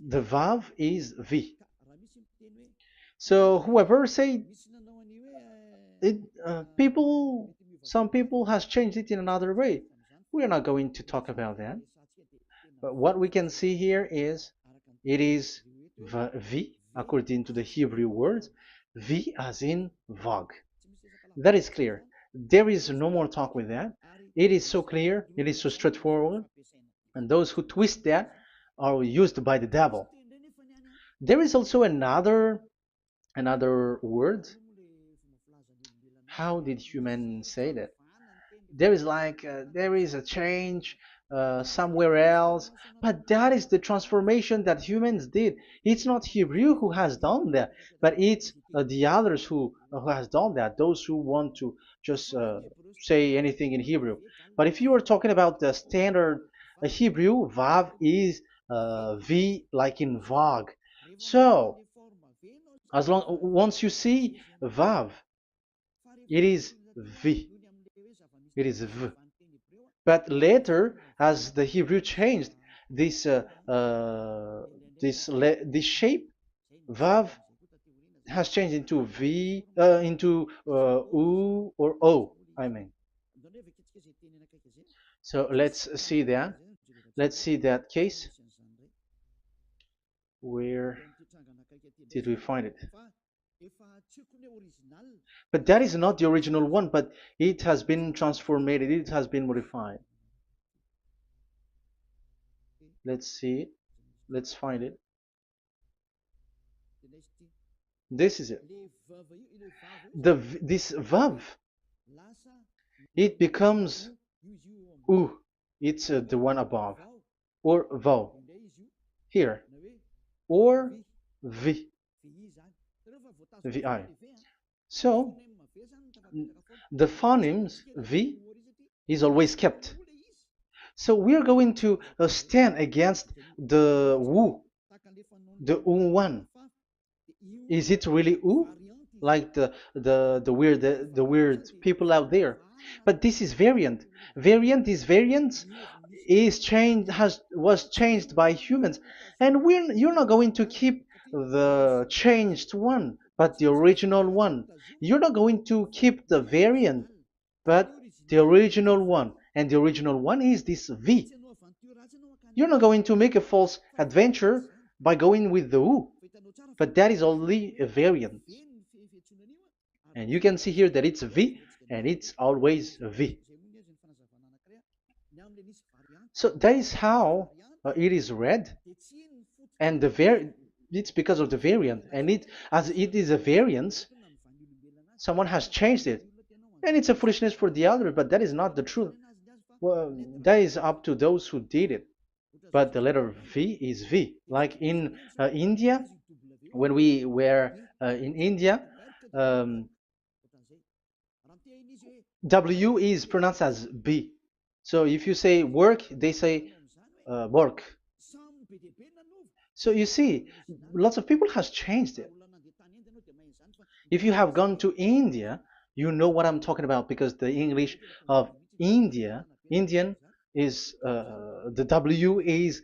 The Vav is V. So whoever say it, some people has changed it in another way. We are not going to talk about that. But what we can see here is it is V according to the Hebrew words, V as in Vog. That is clear. There is no more talk with that. It is so clear. It is so straightforward. And those who twist that are used by the devil. There is also another word. How did humans say that? There is there is a change somewhere else, but that is the transformation that humans did. It's not Hebrew who has done that, but it's the others who has done that. Those who want to just say anything in Hebrew. But if you are talking about the standard Hebrew, Vav is V like in Vog. So as long once you see Vav, it is V. It is V. But later, as the Hebrew changed, this this shape, Vav, has changed into V, into U or O. I mean. So let's see that. Let's see that case. Where did we find it? But that is not the original one, but it has been transformed, it has been modified. Let's see it. Let's find it. This is it. This vav, it becomes u. It's the one above, or vav here, or v, vi. So the phonemes v is always kept. So we are going to stand against the wu, the one. Is it really u? Like the weird people out there. But this is variant. Variance is changed was changed by humans, and you're not going to keep the changed one, but the original one. You're not going to keep the variant, but the original one, and the original one is this V. You're not going to make a false adventure by going with the U, but that is only a variant. And you can see here that it's V, and it's always V. So that is how it is read, and it's because of the variant, and as it is a variance, someone has changed it, and it's a foolishness for the other, but that is not the truth. Well, that is up to those who did it. But the letter V is V. Like in India, when we were in India, W is pronounced as B. So if you say work, they say work. So you see, lots of people has changed it. If you have gone to India, you know what I'm talking about, because the English of Indian is the W is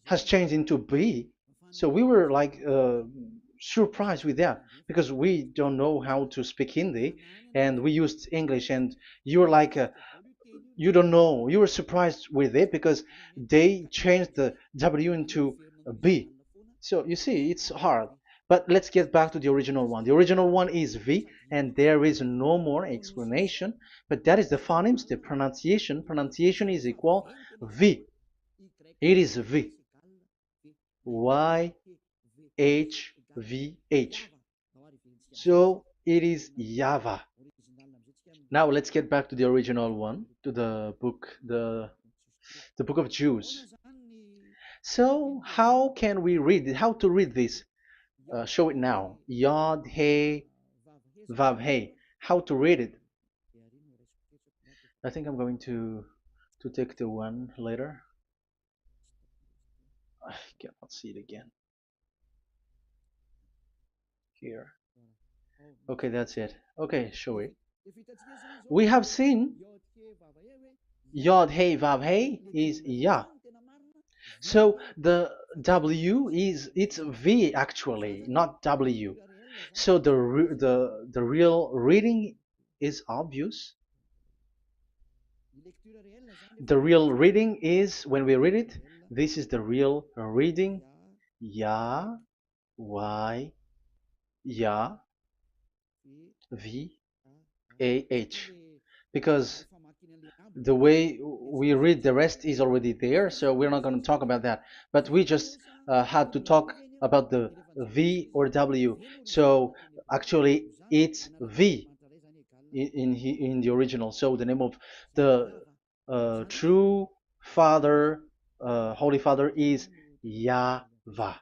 has changed into B. So we were like surprised with that, because we don't know how to speak Hindi, and we used English, and you're like you don't know, you were surprised with it because they changed the W into a B. So you see, it's hard. But let's get back to the original one. The original one is V, and there is no more explanation. But that is the phonemes, the pronunciation. Pronunciation is equal V. It is V. Y H V H. So it is YAHVAH. Now let's get back to the original one, to the book, the book of Jews. So how can we read it? How to read this? Show it now. Yod He Vav He. How to read it? I think I'm going to take the one later. I cannot see it again. Here. Okay, that's it. Okay, show it. We have seen Yod He Vav He is Yah. So the W is it's V actually, not W. So the real reading is obvious. The real reading is when we read it, this is the real reading. Ya, Y, Ya, V, A, H. Because the way we read the rest is already there, so we're not going to talk about that. But we just had to talk about the V or W. So actually, it's V in the original. So the name of the true Father, Holy Father, is YAHVAH.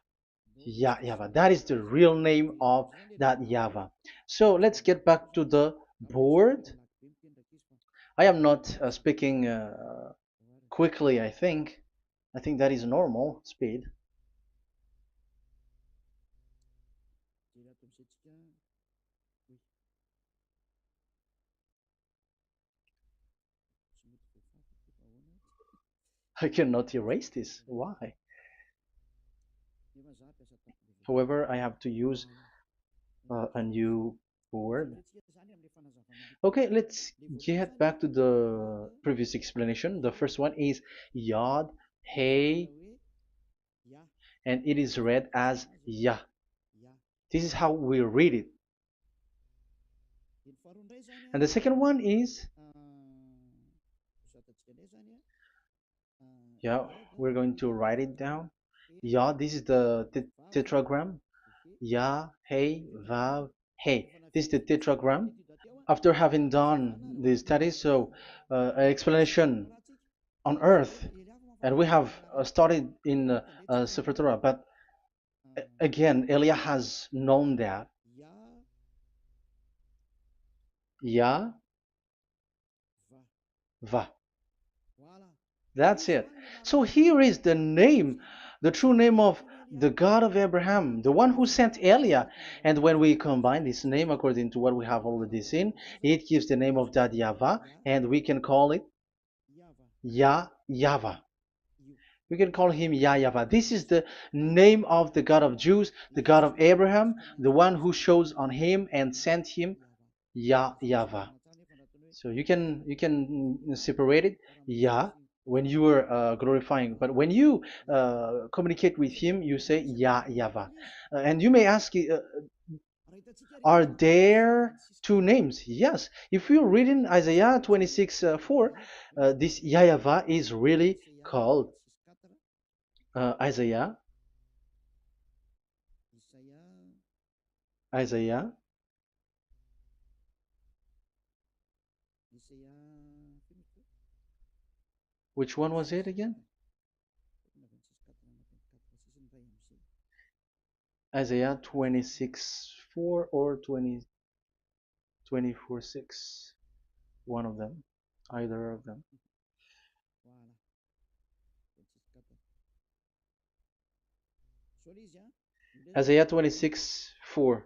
YAHVAH. That is the real name of that YAHVAH. So let's get back to the board. I am not speaking quickly, I think. I think that is normal speed. I cannot erase this. Why? However, I have to use a new board. Okay, let's get back to the previous explanation. The first one is Yod, Hey, and it is read as Yah. This is how we read it. And the second one is, yeah, we're going to write it down. Yah, this is the tetragram. Yah, Hey, Vav, Hey. This is the tetragram. After having done the studies, so an explanation on earth, and we have started in Sefer Torah, but again, Elia has known that. Yah, Va. That's it. So here is the name, the true name of the God of Abraham, the one who sent Elia. And when we combine this name according to what we have already seen, it gives the name of that Yahvah, and we can call it Yahvah. We can call him YAHVAH. This is the name of the God of Jews, the God of Abraham, the one who shows on him and sent him, YAHVAH. So you can separate it, Yah, when you are glorifying, but when you communicate with him, you say YAHVAH. And you may ask, are there two names? Yes. If you read in Isaiah 26:4, this YAHVAH is really called Isaiah, Isaiah. Which one was it again? Isaiah 26:4 or 24:6. One of them, either of them. Isaiah 26:4.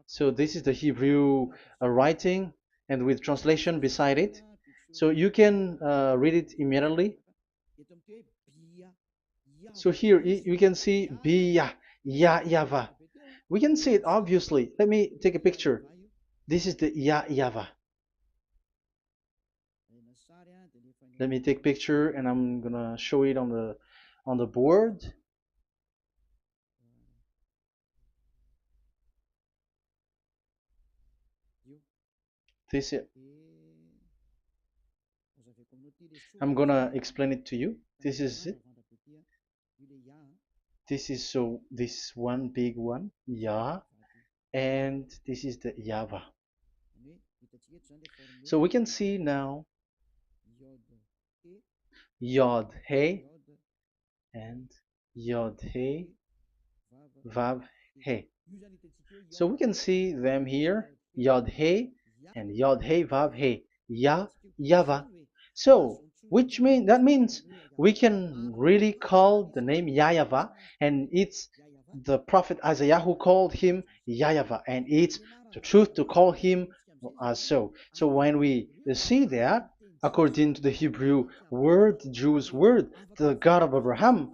So this is the Hebrew writing, and with translation beside it. So you can read it immediately. So here you can see Biyah, YAHVAH. We can see it obviously. Let me take a picture. This is the YAHVAH. Let me take picture and I'm gonna show it on the board. This is, I'm gonna explain it to you. This is it. This is so this one big one, Yah, and this is the YAHVAH. So we can see now Yod He and Yod He Vav He. So we can see them here, Yod He and Yod He Vav He, YAHVAH. So which means we can really call the name YAHVAH, and it's the prophet Isaiah who called him YAHVAH, and it's the truth to call him as so. So when we see that, according to the Hebrew word, the Jewish word, the God of Abraham.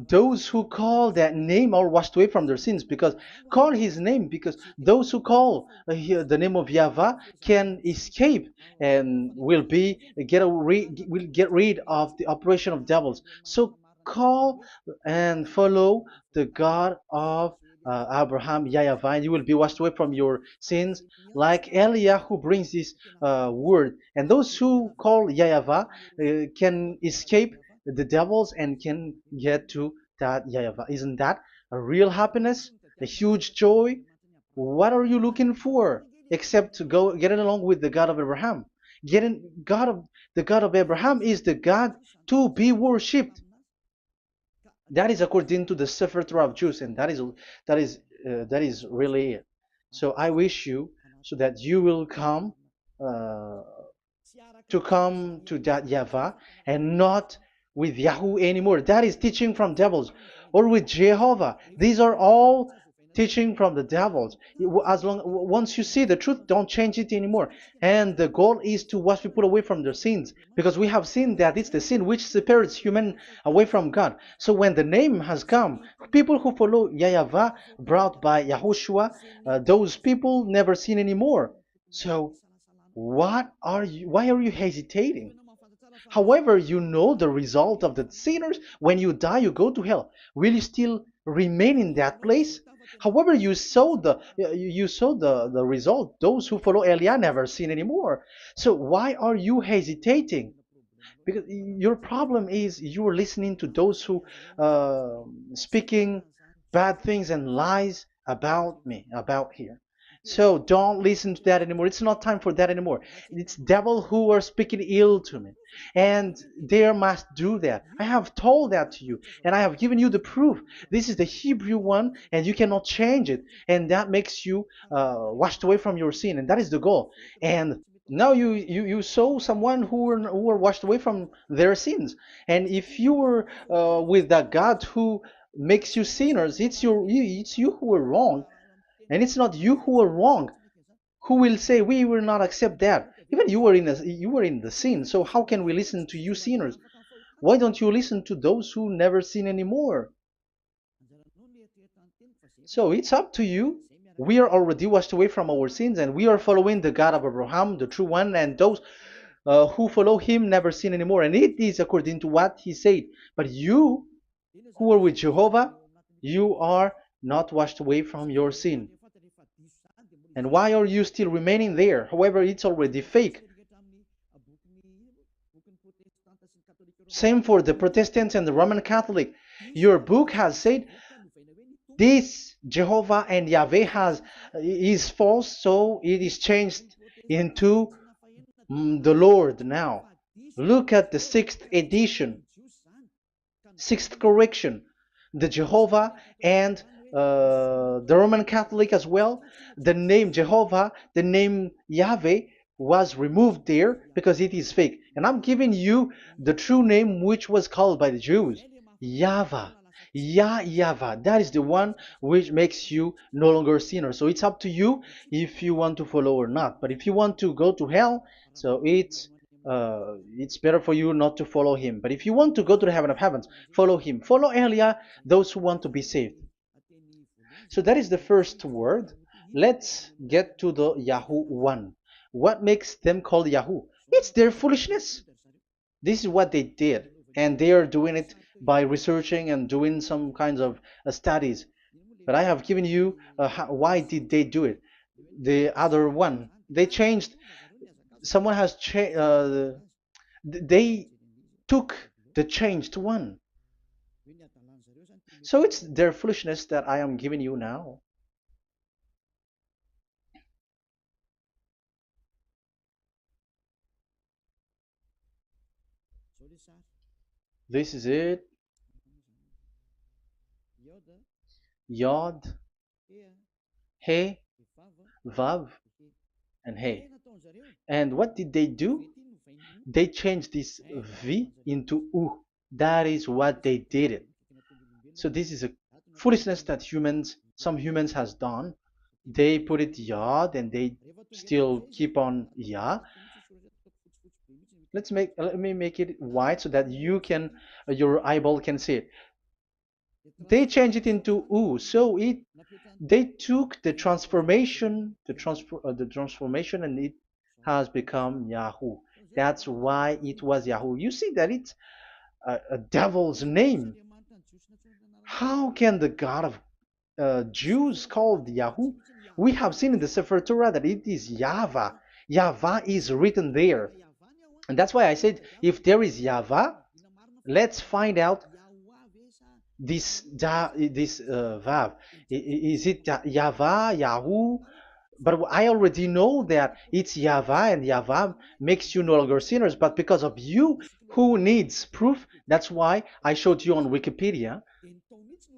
Those who call that name are washed away from their sins, because call his name, because those who call the name of Yahweh can escape and will get rid of the operation of devils. So call and follow the God of Abraham, Yahweh, and you will be washed away from your sins, like Eliah who brings this word. And those who call Yahweh can escape the devils and can get to that Yahweh. Isn't that a real happiness, a huge joy? What are you looking for except to go getting along with the God of Abraham? The God of Abraham is the God to be worshipped. That is according to the Sefer Torah of Jews, and that is really it. So I wish you so that you will uh, come to that Yahweh and not with Yahoo anymore. That is teaching from devils, or with Jehovah. These are all teaching from the devils. As long once you see the truth, don't change it anymore. And the goal is to wash people away from their sins, because we have seen that it's the sin which separates human away from God. So when the name has come, people who follow Yahweh brought by Yahushua, those people never sin anymore. So why are you hesitating? However, you know the result of the sinners. When you die, you go to hell. Will you still remain in that place? However, you saw the result. Those who follow Eliah never sin anymore. So why are you hesitating? Because your problem is you are listening to those who speaking bad things and lies about me, about here. So don't listen to that anymore. It's not time for that anymore. It's devil who are speaking ill to me, and they must do that. I have told that to you, and I have given you the proof. This is the Hebrew one, and you cannot change it, and that makes you washed away from your sin, and that is the goal. And now you saw someone who were washed away from their sins. And if you were with that God who makes you sinners, it's you who are wrong, and it's not you who are wrong. Who will say we will not accept that? Even you were in the sin, so how can we listen to you sinners? Why don't you listen to those who never sin anymore? So it's up to you. We are already washed away from our sins, and we are following the God of Abraham, the true one, and those who follow him never sin anymore. And it is according to what he said. But you who are with Jehovah, you are not washed away from your sin. And why are you still remaining there? However, it's already fake. Same for the Protestants and the Roman Catholic. Your book has said this Jehovah and Yahweh is false, so it is changed into the Lord now. Look at the sixth edition, sixth correction. The Jehovah and the Roman Catholic as well. The name Jehovah, the name Yahweh was removed there because it is fake. And I'm giving you the true name which was called by the Jews, YAHVAH. Yahvah. That is the one which makes you no longer a sinner. So it's up to you if you want to follow or not. But if you want to go to hell, so it's better for you not to follow him. But if you want to go to the heaven of heavens, follow him. Follow Eliah, those who want to be saved. So that is the first word. Let's get to the Yahoo one. What makes them called Yahoo? It's their foolishness. This is what they did, and they are doing it by researching and doing some kinds of studies. But I have given you why did they do it. The other one, they changed. Someone has changed. They took the changed one. So it's their foolishness that I am giving you now. This is it. Yod, He, Vav, and He. And what did they do? They changed this V into U. That is what they did it. So this is a foolishness that some humans has done. They put it Yod and they still keep on Ya. Let me make it white so that your eyeball can see it. They changed it into U, so it they took the transformation, and it has become Yahoo. That's why it was Yahoo. You see that it's a devil's name. How can the God of Jews called Yahoo? We have seen in the Sefer Torah that it is YAHVAH. YAHVAH is written there. And that's why I said, if there is YAHVAH, let's find out this Vav. Is it YAHVAH, Yahoo? But I already know that it's YAHVAH, and YAHVAH makes you no longer sinners. But because of you, who needs proof, that's why I showed you on Wikipedia,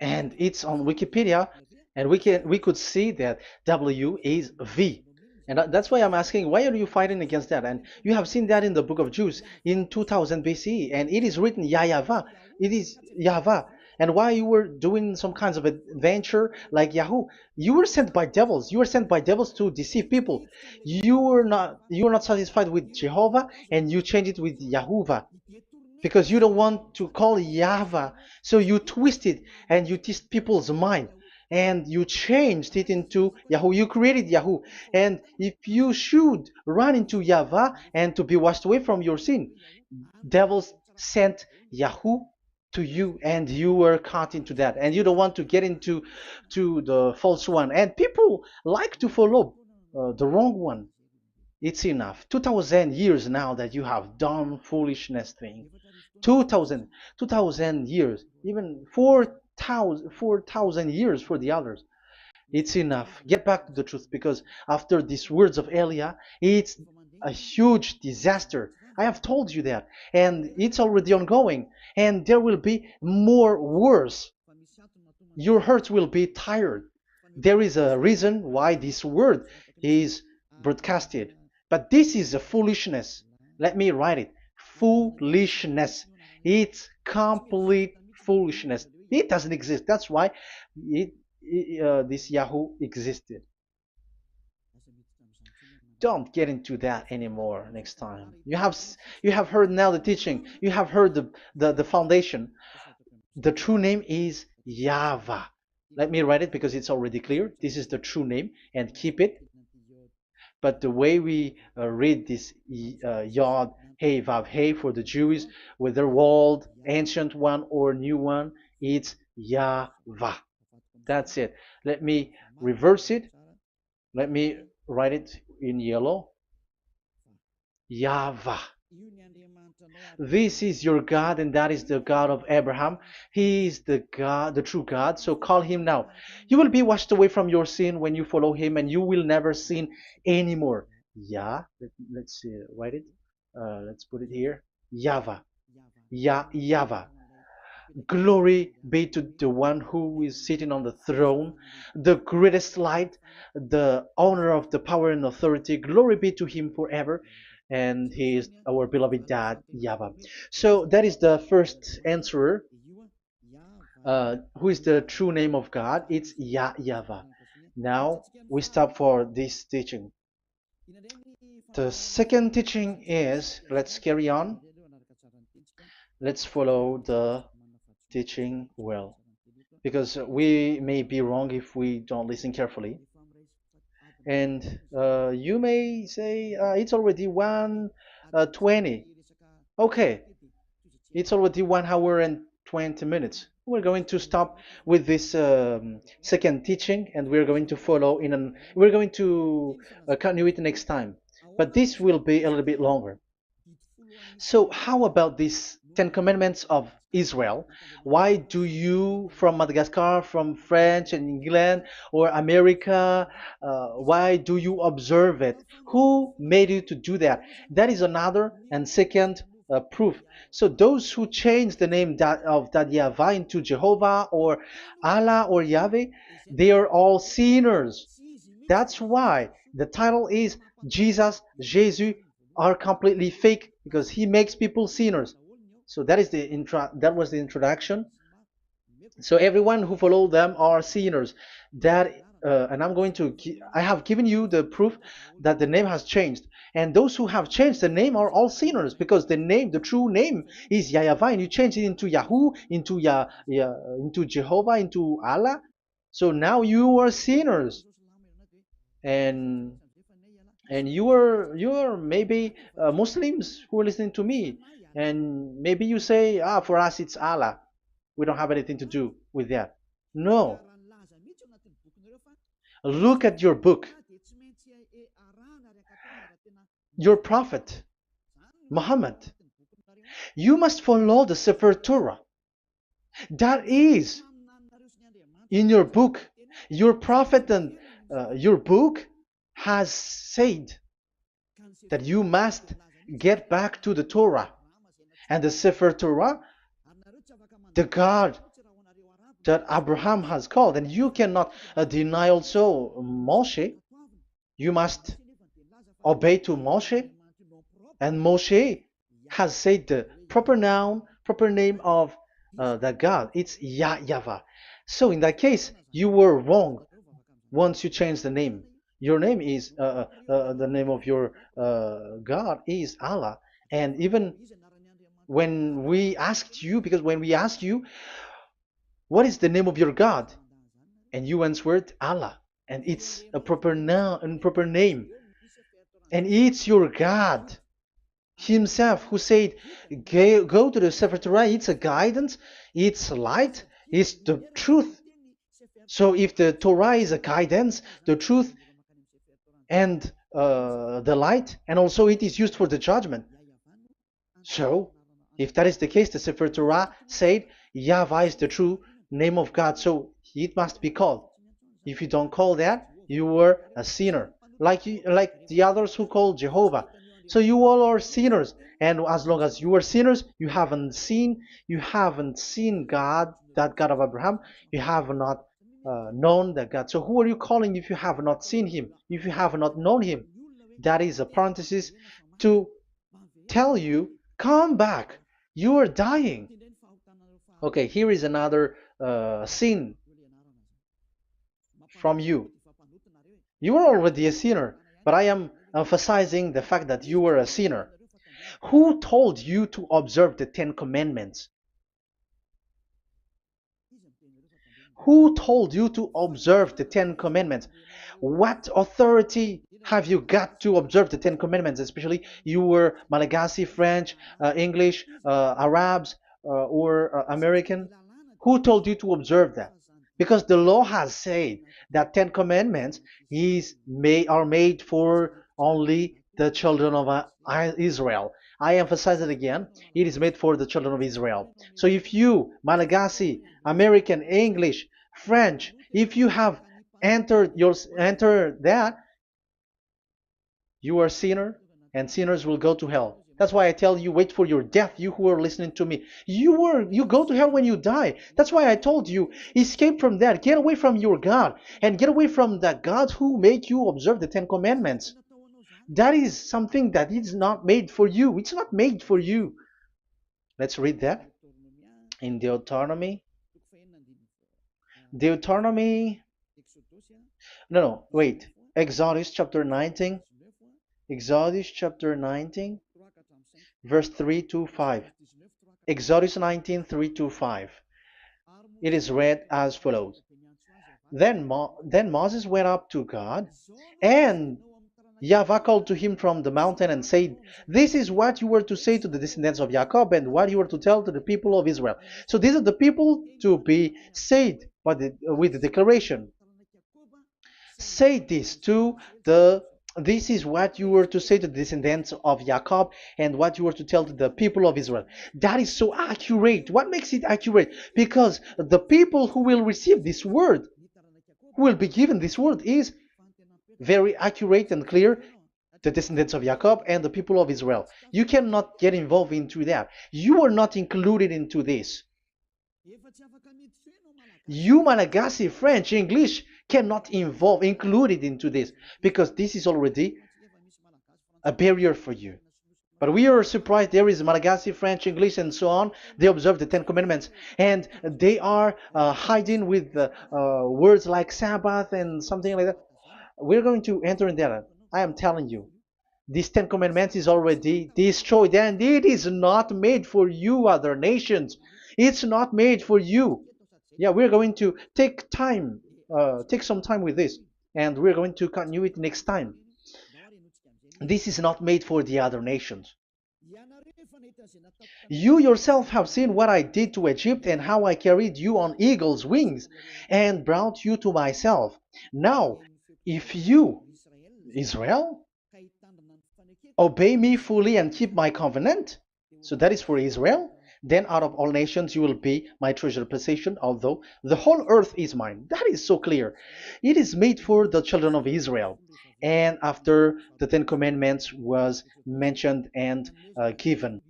and it's on Wikipedia, and we could see that W is V. And that's why I'm asking, why are you fighting against that? And you have seen that in the book of Jude in 2000 BCE, and it is written YAHVAH. It is YAHVAH. And why you were doing some kinds of adventure like Yahoo? You were sent by devils. You were sent by devils to deceive people. You were not satisfied with Jehovah, and you changed it with Yahuwah because you don't want to call Yahvah. So you twist it and you twist people's mind, and you changed it into Yahoo. You created Yahoo. And if you should run into Yahvah and to be washed away from your sin, devils sent Yahoo to you, and you were caught into that, and you don't want to get into the false one, and people like to follow the wrong one. It's enough. 2000 years now that you have done foolishness thing. 2000 years, even 4,000 years for the others. It's enough. Get back to the truth, because after these words of Elia, it's a huge disaster. I have told you that, and it's already ongoing, and there will be more worse. Your hearts will be tired. There is a reason why this word is broadcasted, but this is a foolishness. Let me write it. Foolishness. It's complete foolishness. It doesn't exist. That's why this Yahoo existed. Don't get into that anymore next time. You have heard now the teaching. You have heard the foundation. The true name is YAHVAH. Let me write it because it's already clear. This is the true name, and keep it. But the way we read this Yod, Hey, Vav, Hey for the Jews, whether old, ancient one, or new one, it's YAHVAH. That's it. Let me reverse it. Let me write it in yellow. YAHVAH. This is your God, and that is the God of Abraham. He is the God, the true God. So call him now. You will be washed away from your sin when you follow him, and you will never sin anymore. Let's see, write it. Let's put it here. YAHVAH. YAHVAH. Glory be to the one who is sitting on the throne, the greatest light, the owner of the power and authority. Glory be to him forever. And he is our beloved dad, YAHVAH. So that is the first answer. Who is the true name of God? It's YAHVAH. Now we stop for this teaching. The second teaching is, let's carry on. Let's follow the teaching well, because we may be wrong if we don't listen carefully. And you may say it's already 1:20. Okay, it's already 1 hour and 20 minutes. We're going to stop with this second teaching, and we're going to follow we're going to continue it next time. But this will be a little bit longer. So how about these 10 commandments of Israel? Why do you from Madagascar, from France and England or America, why do you observe it? Who made you to do that? That is another and second proof. So those who change the name of that Yahvah into Jehovah or Allah or Yahweh, they are all sinners. That's why the title is Jesus are completely fake, because he makes people sinners. So that was the introduction. So everyone who follow them are sinners. That and I have given you the proof that the name has changed. And those who have changed the name are all sinners, because the true name is YAHVAH, and you change it into Yahoo, into Jehovah, into Allah. So now you are sinners, and you are maybe Muslims who are listening to me, and maybe you say, for us it's Allah. We don't have anything to do with that. No, look at your book. Your prophet, Muhammad. You must follow the Sefer Torah. That is in your book. Your prophet and your book has said that you must get back to the Torah. And the Sefer Torah, the God that Abraham has called. And you cannot deny also Moshe. You must obey to Moshe. And Moshe has said the proper name of the God. It's YAHVAH. So in that case, you were wrong once you change the name. Your name is, the name of your God is Allah. And even when we asked you, because when we asked you, what is the name of your God? And you answered Allah. And it's a proper name. And it's your God Himself who said, go to the Sefer Torah. It's a guidance, it's light, it's the truth. So if the Torah is a guidance, the truth, and the light, and also it is used for the judgment. So if that is the case, the Sefer Torah said YAHVAH is the true name of God, so it must be called. If you don't call that, you were a sinner, like the others who call Jehovah. So you all are sinners, and as long as you are sinners, you haven't seen God, that God of Abraham. You have not known that God. So who are you calling if you have not seen Him? If you have not known Him? That is a parenthesis to tell you, come back. You are dying. Okay, here is another sin from you. You are already a sinner, but I am emphasizing the fact that you were a sinner. Who told you to observe the 10 Commandments? Who told you to observe the 10 Commandments? What authority have you got to observe the 10 Commandments? Especially you were Malagasy, French, English, Arabs, or American. Who told you to observe that? Because the law has said that 10 Commandments are made for only the children of Israel. I emphasize it again. It is made for the children of Israel. So if you, Malagasy, American, English, French, if you have entered that, you are a sinner, and sinners will go to hell. That's why I tell you, wait for your death, you who are listening to me. You go to hell when you die. That's why I told you, escape from that. Get away from your God, and get away from the God who made you observe the 10 Commandments. That is something that is not made for you. It's not made for you. Let's read that in Deuteronomy. Wait. Exodus chapter 19. Exodus chapter 19, verse 3 to 5. Exodus 19, 3 to 5. It is read as follows. Then Moses went up to God, and YAHVAH called to him from the mountain and said, this is what you were to say to the descendants of Jacob, and what you were to tell to the people of Israel. So these are the people to be saved with the declaration. Say this this is what you were to say to the descendants of Jacob, and what you were to tell to the people of Israel. That is so accurate. What makes it accurate? Because the people who will receive this word, who will be given this word, is very accurate and clear. The descendants of Jacob and the people of Israel. You cannot get involved into that. You are not included into this. You, Malagasy, French, English, cannot included into this, because this is already a barrier for you. But we are surprised there is Malagasy, French, English, and so on. They observe the Ten Commandments, and they are hiding with words like Sabbath and something like that. We're going to enter in that. I am telling you, this Ten Commandments is already destroyed, and it is not made for you, other nations. It's not made for you. Yeah, we're going to take some time with this, and we're going to continue it next time. This is not made for the other nations. You yourself have seen what I did to Egypt and how I carried you on eagle's wings and brought you to myself. Now, if you, Israel, obey me fully and keep my covenant, so that is for Israel, then out of all nations you will be my treasured possession, although the whole earth is mine. That is so clear. It is made for the children of Israel. And after the Ten Commandments was mentioned and given.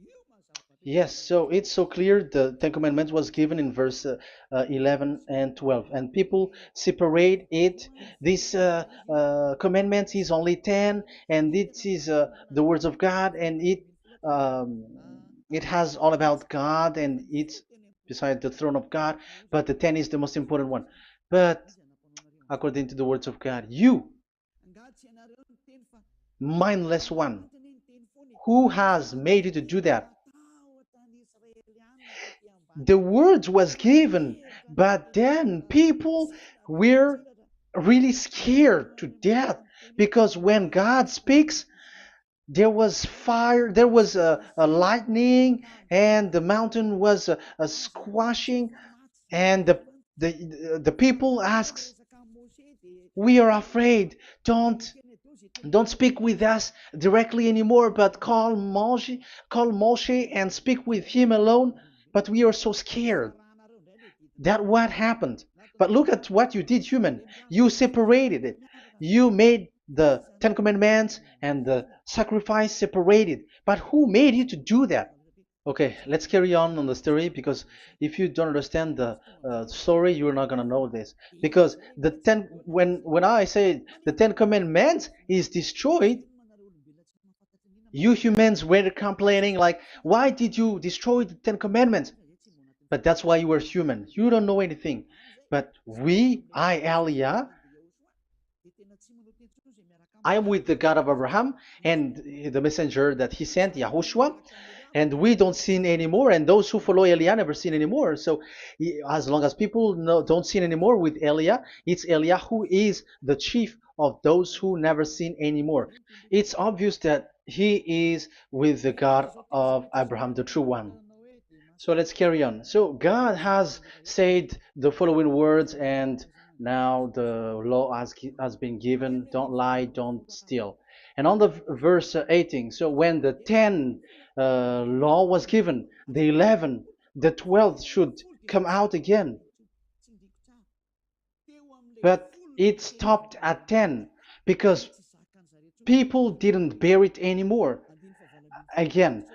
Yes, so it's so clear. The Ten Commandments was given in verse 11 and 12, and people separate it. This commandments is only 10, and it is the words of God, and um, it has all about God, and it's beside the throne of God. But the 10 is the most important one. But according to the words of God, you mindless one, who has made you to do that? The words was given, but then people were really scared to death because when God speaks, there was fire, there was a lightning, and the mountain was a squashing, and the people asks, "We are afraid. Don't speak with us directly anymore, but call Moshe and speak with him alone." But we are so scared. That what happened. But look at what you did, human. You separated it. You made the Ten Commandments and the sacrifice separated. But who made you to do that? Okay, let's carry on the story because if you don't understand the story, you're not gonna know this. Because when I say the Ten Commandments is destroyed, you humans were complaining like, why did you destroy the Ten Commandments? But that's why you were human. You don't know anything. But Elia, I am with the God of Abraham and the messenger that he sent, YAHOSHUAH, and we don't sin anymore, and those who follow Elia never sin anymore. So as long as people don't sin anymore with Elia, it's Elia who is the chief of those who never sin anymore. It's obvious that he is with the God of Abraham, the true one. So let's carry on. So God has said the following words, and now the law has been given: don't lie, don't steal. And on the verse 18, so when the 10 law was given, the 11, the 12th should come out again. But it stopped at 10 because people didn't bear it anymore. Again,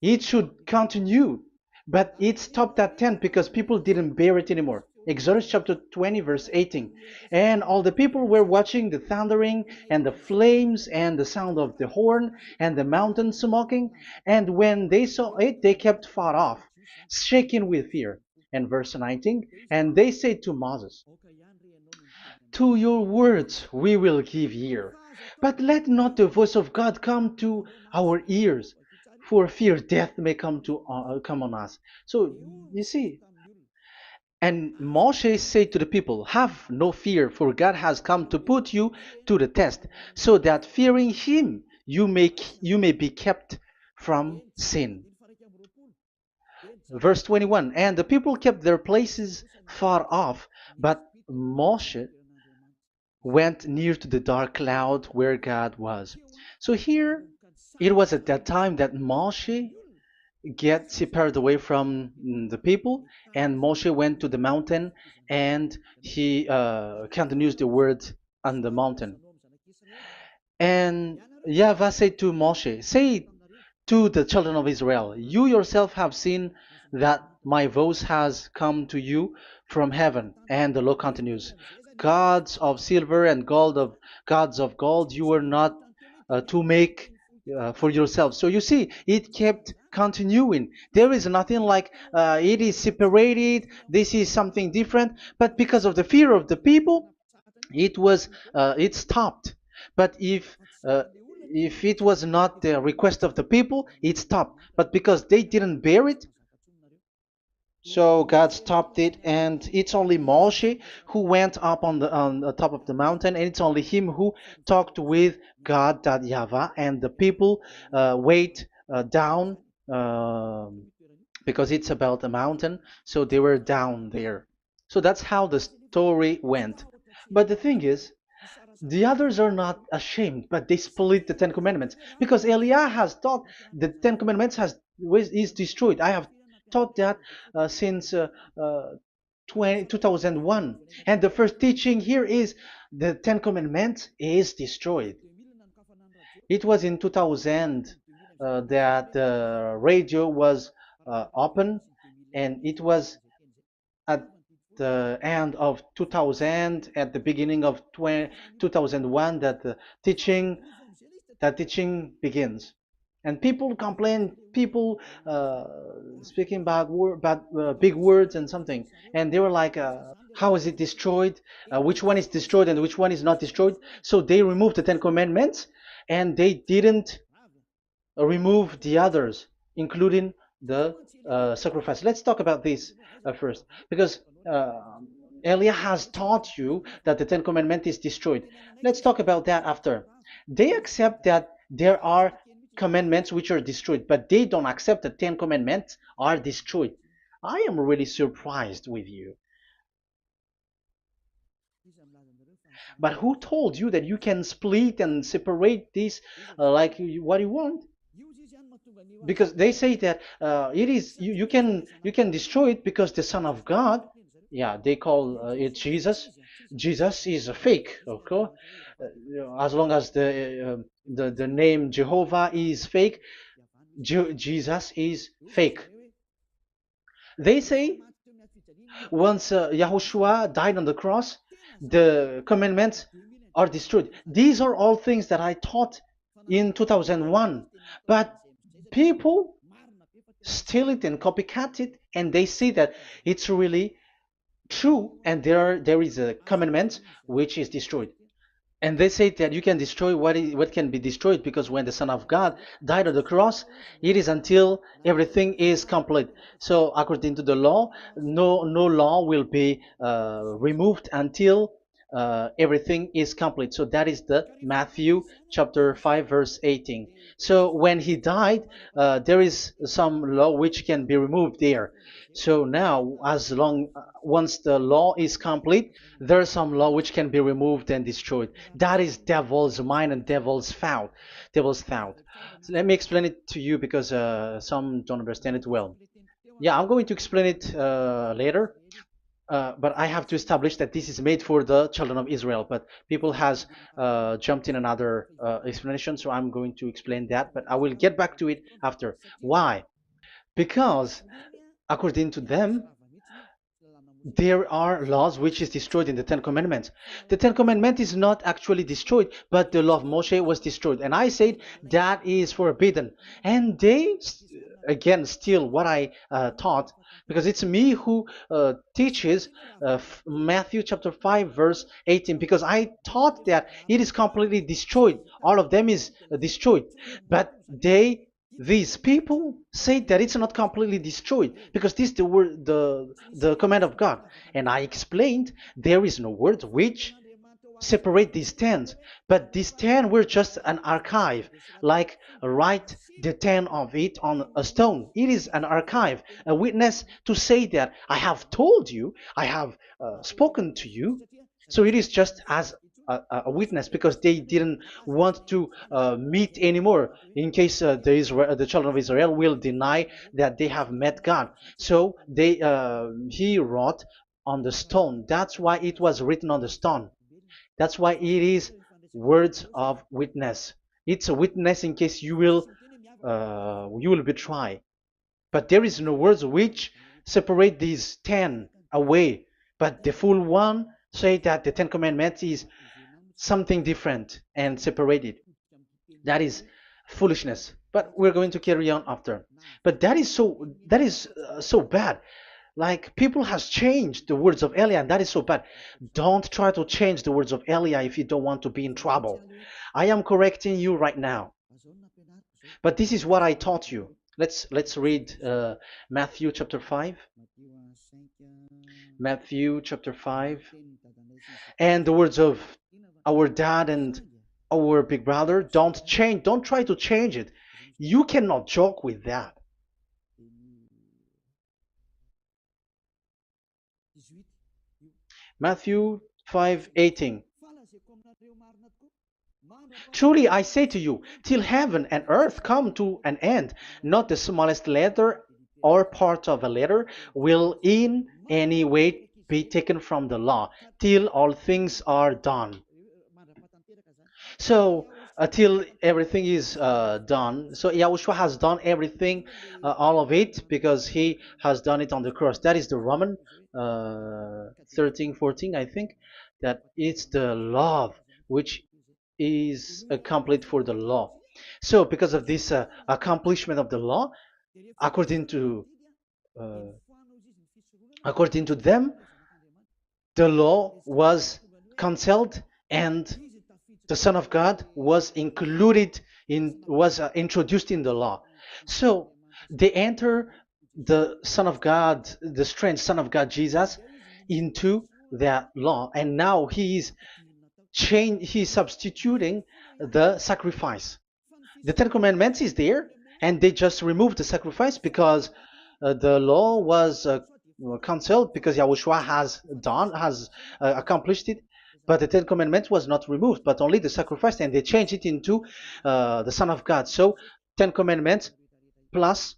it should continue, but it stopped at 10 because people didn't bear it anymore. Exodus chapter 20, verse 18. And all the people were watching the thundering and the flames and the sound of the horn and the mountain smoking. And when they saw it, they kept far off, shaking with fear. And verse 19, and they said to Moses, to your words we will give ear, but let not the voice of God come to our ears, for fear death may come on us. So you see, and Moshe said to the people, have no fear, for God has come to put you to the test, so that fearing him you may be kept from sin. Verse 21, and the people kept their places far off, but Moshe went near to the dark cloud where God was. So here, it was at that time that Moshe get separated away from the people, and Moshe went to the mountain, and he continues the word on the mountain. And YAHVAH said to Moshe, say to the children of Israel, you yourself have seen that my voice has come to you from heaven. And the law continues, gods of silver and gods of gold you were not to make for yourself. So you see, it kept continuing. There is nothing like it is separated. This is something different. But because of the fear of the people, it stopped. But if it was not the request of the people, it stopped. But because they didn't bear it, so God stopped it, and it's only Moshe who went up on the top of the mountain, and it's only him who talked with God, that YAHVAH, and the people wait down, because it's about a mountain, so they were down there. So that's how the story went. But the thing is, the others are not ashamed, but they split the Ten Commandments because Eliah has taught the Ten Commandments is destroyed. I have taught that since 2001, and the first teaching here is the Ten Commandments is destroyed. It was in 2000 that the radio was open, and it was at the end of 2000, at the beginning of 2001, that the teaching begins. And people complain, people speaking bad big words and something, and they were like, how is it destroyed? Which one is destroyed and which one is not destroyed? So they removed the Ten Commandments, and they didn't remove the others, including the sacrifice. Let's talk about this first, because Elia has taught you that the Ten Commandments is destroyed. Let's talk about that after. They accept that there are commandments which are destroyed, but they don't accept that 10 commandments are destroyed. I am really surprised with you. But who told you that you can split and separate this what you want? Because they say that it is you can destroy it because the Son of God, yeah, they call it Jesus. Jesus is a fake, okay? As long as the name Jehovah is fake, Jesus is fake. They say once Yahushua died on the cross, the commandments are destroyed. These are all things that I taught in 2001, but people steal it and copycat it, and they see that it's really true, and there is a commandment which is destroyed. And they say that you can destroy what can be destroyed, because when the Son of God died on the cross, it is until everything is complete. So according to the law, no law will be removed until everything is complete. So that is the Matthew chapter 5 verse 18. So when he died, there is some law which can be removed there. So now, as long once the law is complete, there is some law which can be removed and destroyed. That is devil's mind and devil's thought. Devil's thought. So let me explain it to you, because some don't understand it well. Yeah, I'm going to explain it later. But I have to establish that this is made for the children of Israel. But people has jumped in another explanation, so I'm going to explain that. But I will get back to it after. Why? Because according to them, there are laws which is destroyed in the Ten Commandments. The Ten Commandment is not actually destroyed, but the law of Moshe was destroyed. And I said that is forbidden. And they, again, steal what I taught, because it's me who teaches Matthew chapter 5 verse 18, because I taught that it is completely destroyed. All of them is destroyed. But these people say that it's not completely destroyed, because this is the word, the command of God. And I explained there is no word which separate these 10, but these 10 were just an archive, like write the 10 of it on a stone. It is an archive, a witness to say that I have told you, I have spoken to you. So it is just as a witness, because they didn't want to meet anymore, in case the children of Israel will deny that they have met God. So he wrote on the stone. That's why it was written on the stone. That's why it is words of witness. It's a witness in case you will betray. But there is no words which separate these 10 away. But the full one say that the Ten Commandments is something different and separated. That is foolishness. But we're going to carry on after. But that is so bad. Like people has changed the words of Elia, and that is so bad. Don't try to change the words of Elia if you don't want to be in trouble. I am correcting you right now. But this is what I taught you. Let's read Matthew chapter 5. Matthew chapter 5. And the words of our dad and our big brother, don't try to change it. You cannot joke with that. Matthew 5:18. Truly I say to you, till heaven and earth come to an end, not the smallest letter or part of a letter will in any way be taken from the law, till all things are done. So until everything is done, so Yahushua has done everything, all of it, because he has done it on the cross. That is the Roman 13, 14, I think, that it's the love which is complete for the law. So because of this accomplishment of the law, according to uh, according to them, the law was cancelled and the Son of God was included in was introduced in the law. So they enter the Son of God, the strange Son of God Jesus, into that law, and now he's substituting the sacrifice. The Ten Commandments is there, and they just removed the sacrifice because the law was cancelled because Yahushua has accomplished it. But the Ten Commandments was not removed, but only the sacrifice, and they changed it into the Son of God. So Ten Commandments plus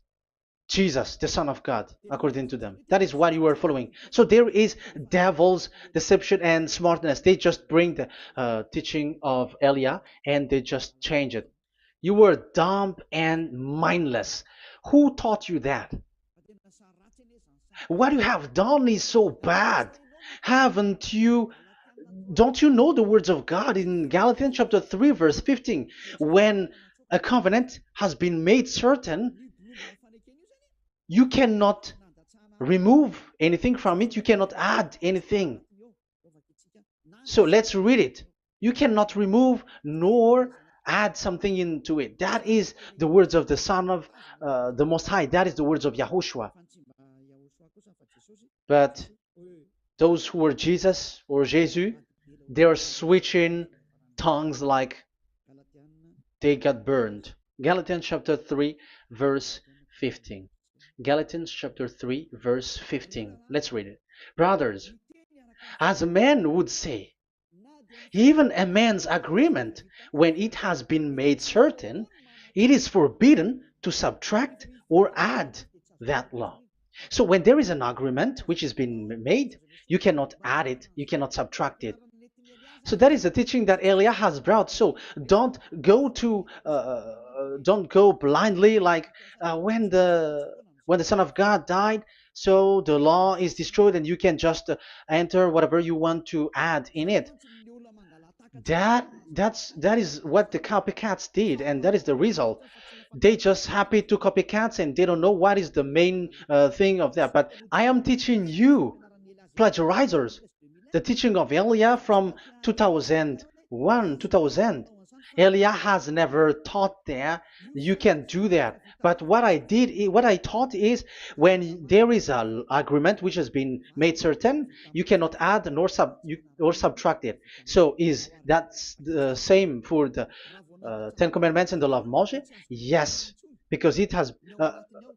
Jesus, the Son of God, according to them. That is what you are following. So there is devil's deception and smartness. They just bring the teaching of Elia and they just change it. You were dumb and mindless. Who taught you that? What you have done is so bad. Haven't you? Don't you know the words of God in Galatians chapter 3, verse 15? When a covenant has been made certain, you cannot remove anything from it, you cannot add anything. So let's read it. You cannot remove nor add something into it. That is the words of the Son of the Most High. That is the words of Yahushua. But those who were Jesus or Jesus, they are switching tongues like they got burned. Galatians chapter 3, verse 15. Galatians chapter 3, verse 15. Let's read it. Brothers, as a man would say, even a man's agreement, when it has been made certain, it is forbidden to subtract or add that law. So when there is an agreement which has been made, you cannot add it, you cannot subtract it. So that is the teaching that Elia has brought. So don't go blindly like when the Son of God died. So the law is destroyed, and you can just enter whatever you want to add in it. That is what the copycats did, and that is the result. They just happy to copycats, and they don't know what is the main thing of that. But I am teaching you, plagiarizers, the teaching of Elia from 2001, 2000. Elia has never taught that you can do that. But what I taught is when there is an agreement which has been made certain, you cannot add or subtract it. So is that the same for the Ten Commandments and the law of Moshe? Yes, because it has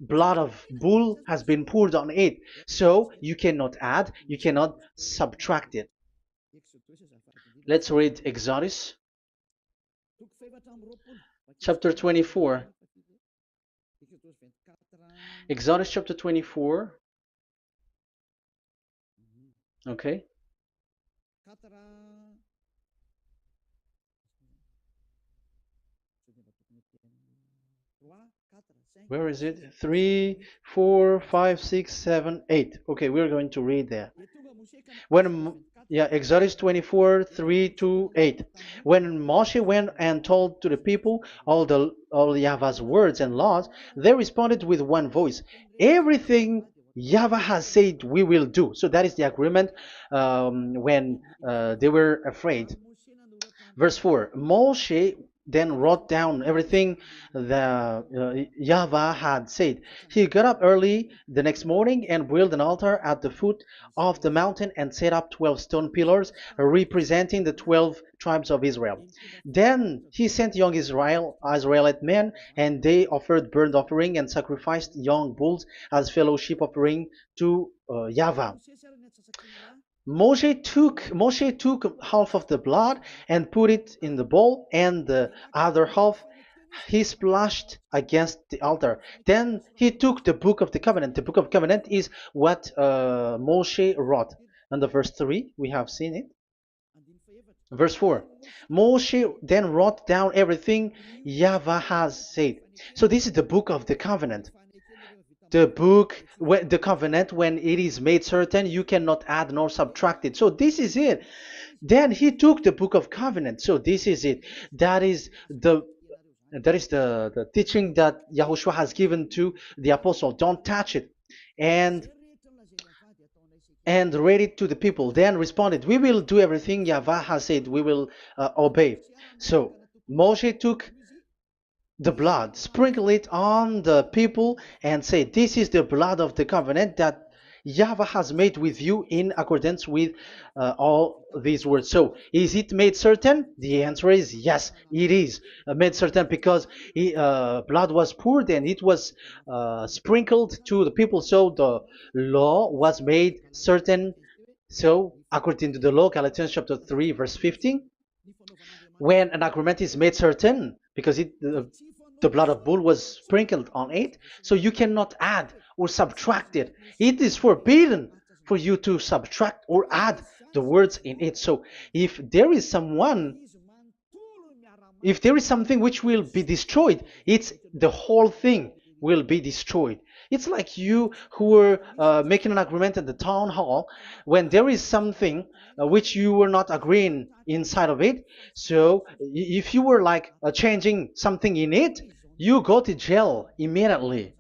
blood of bull has been poured on it. So you cannot add, you cannot subtract it. Let's read Exodus chapter 24. Exodus chapter 24. Okay. Where is it? 3, 4, 5, 6, 7, 8. Okay, we're going to read there. Yeah, Exodus 24, 3 to 8. When Moshe went and told to the people all Yahweh's words and laws, they responded with one voice. Everything Yahweh has said we will do. So that is the agreement when they were afraid. Verse 4, Moshe then wrote down everything the Yahweh had said. He got up early the next morning and built an altar at the foot of the mountain and set up 12 stone pillars representing the 12 tribes of Israel. Then he sent young Israelite men, and they offered burnt offering and sacrificed young bulls as fellowship offering to Yahweh. Moshe took half of the blood and put it in the bowl, and the other half he splashed against the altar. Then he took the book of the covenant. The book of covenant is what Moshe wrote. And the verse 3, we have seen it. Verse 4, Moshe then wrote down everything Yahweh has said. So this is the book of the covenant. The covenant, when it is made certain, you cannot add nor subtract it. So this is it. Then he took the book of covenant. So this is it. That is the teaching that Yahushua has given to the apostle. Don't touch it. And read it to the people. Then responded, we will do everything Yahweh has said. We will obey. So Moshe took the blood, sprinkle it on the people, and say, this is the blood of the covenant that Yahweh has made with you in accordance with all these words. So, is it made certain? The answer is yes, it is made certain, because blood was poured and it was sprinkled to the people. So, the law was made certain. So, according to the law, Galatians chapter 3, verse 15, when an agreement is made certain, because the blood of bull was sprinkled on it, so you cannot add or subtract it. It is forbidden for you to subtract or add the words in it. So if there is something which will be destroyed, it's the whole thing will be destroyed. It's like you who were making an agreement at the town hall, when there is something which you were not agreeing inside of it. So if you were like changing something in it, you go to jail immediately.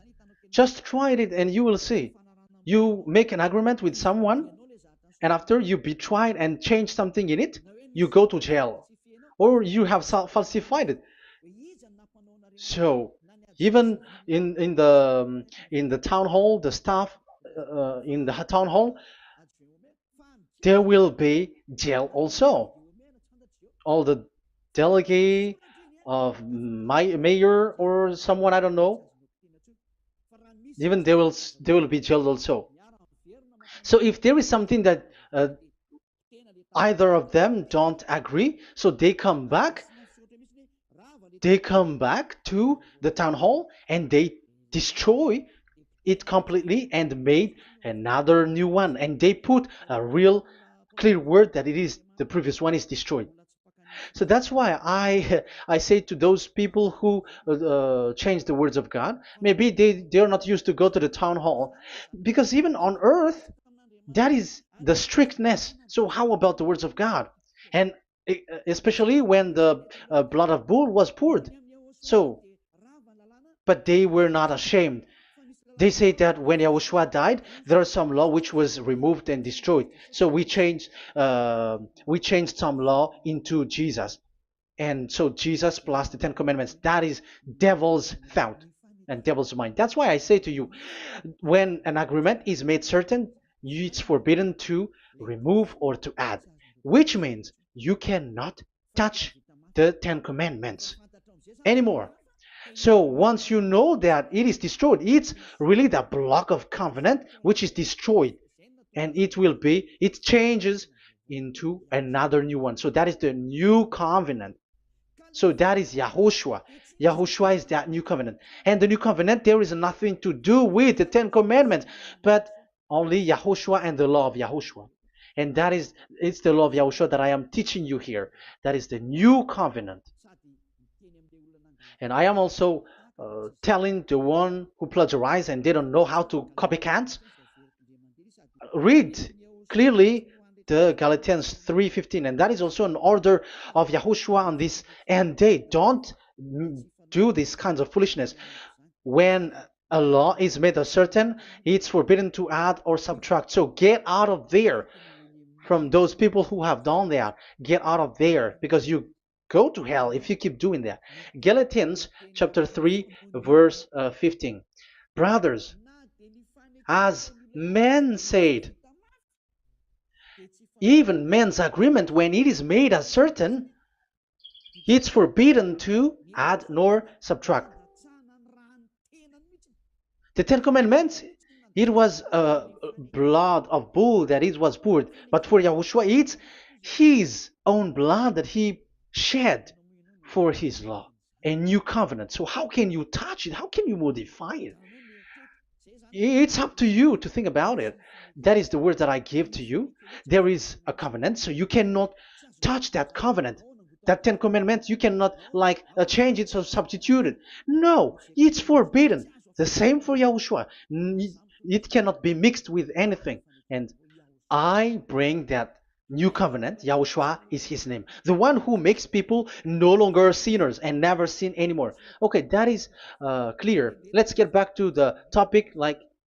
Just try it and you will see. You make an agreement with someone, and after you betray it and change something in it, you go to jail, or you have falsified it. So even in the town hall, the staff in the town hall, there will be jail also. All the delegate of my mayor or someone, I don't know, even they will be jailed also. So if there is something that either of them don't agree, so they come back to the town hall and they destroy it completely and made another new one, and they put a real clear word that it is the previous one is destroyed. So that's why I say to those people who change the words of God, maybe they're not used to go to the town hall, because even on earth that is the strictness. So how about the words of God? And especially when the blood of bull was poured. So, but they were not ashamed. They say that when Yahushua died, there are some law which was removed and destroyed. So we changed some law into Jesus, and so Jesus plus the Ten Commandments. That is devil's thought and devil's mind. That's why I say to you, when an agreement is made certain, it's forbidden to remove or to add, which means you cannot touch the Ten Commandments anymore. So once you know that it is destroyed, it's really the block of covenant which is destroyed, and it changes into another new one. So that is the new covenant. So that is Yahushua. Yahushua is that new covenant. And the new covenant, there is nothing to do with the Ten Commandments, but only Yahushua and the law of Yahushua. And it's the law of Yahushua that I am teaching you here. That is the new covenant. And I am also telling the one who plagiarized and they don't know how to copycat, read clearly the Galatians 3:15, and that is also an order of Yahushua on this end day. Don't do these kinds of foolishness. When a law is made uncertain, it's forbidden to add or subtract. So get out of there from those people who have done that. Get out of there, because you go to hell if you keep doing that. Galatians chapter 3 verse 15. Brothers, as men said, even men's agreement, when it is made uncertain, it's forbidden to add nor subtract. The Ten Commandments, it was blood of bull that it was poured, but for Yahushua, it's his own blood that he shed for his law, a new covenant. So how can you touch it? How can you modify it? It's up to you to think about it. That is the word that I give to you. There is a covenant, so you cannot touch that covenant. That Ten Commandments, you cannot change it or substitute it. No, it's forbidden. The same for Yahushua. It cannot be mixed with anything. And I bring that new covenant. Yahushua is his name. The one who makes people no longer sinners and never sin anymore. Okay, that is clear. Let's get back to the topic.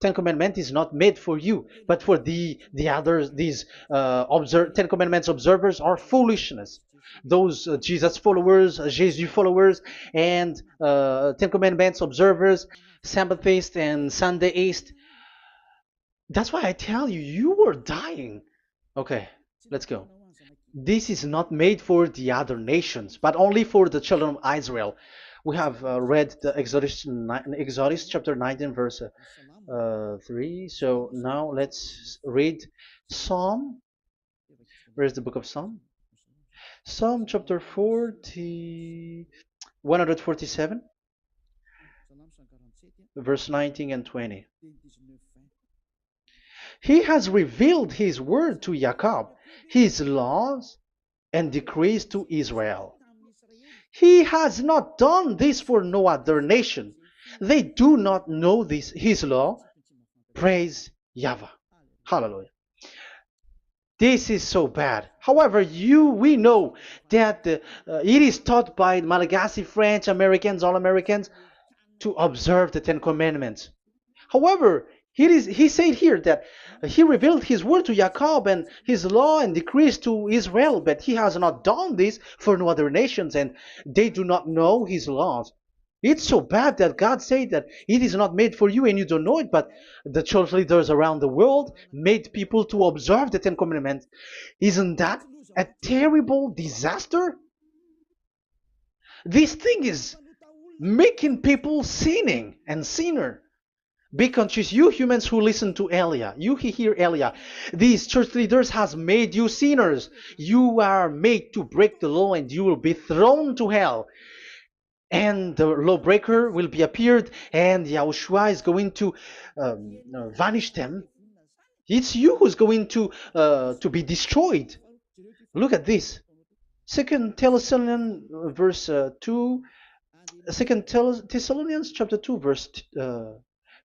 Ten Commandments is not made for you, but for the others. These Ten Commandments observers are foolishness. Those Jesus followers, Jesus followers, and Ten Commandments observers, Sabbathists and Sundayist. That's why I tell you, you are dying. Okay, let's go. This is not made for the other nations, but only for the children of Israel. We have read the Exodus chapter 19, verse 3. So now let's read Psalm. Where's the book of Psalm? Psalm chapter 147, verse 19 and 20. He has revealed his word to Jacob, his laws and decrees to Israel. He has not done this for no other nation. They do not know this, his law. Praise YAHVAH. Hallelujah. This is so bad. However, we know that it is taught by Malagasy, French, Americans, all Americans, to observe the Ten Commandments. However, he said here that he revealed his word to Jacob and his law and decrees to Israel, but he has not done this for no other nations, and they do not know his laws. It's so bad that God said that it is not made for you and you don't know it, but the church leaders around the world made people to observe the Ten Commandments. Isn't that a terrible disaster? This thing is making people sinning and sinner. Be conscious, you humans who listen to Elia, you hear Elia. These church leaders has made you sinners. You are made to break the law and you will be thrown to hell. And the lawbreaker will be appeared, and Yahushua is going to vanish them. It's you who's going to be destroyed. Look at this. Second Thessalonians verse 2. Second Thessalonians chapter 2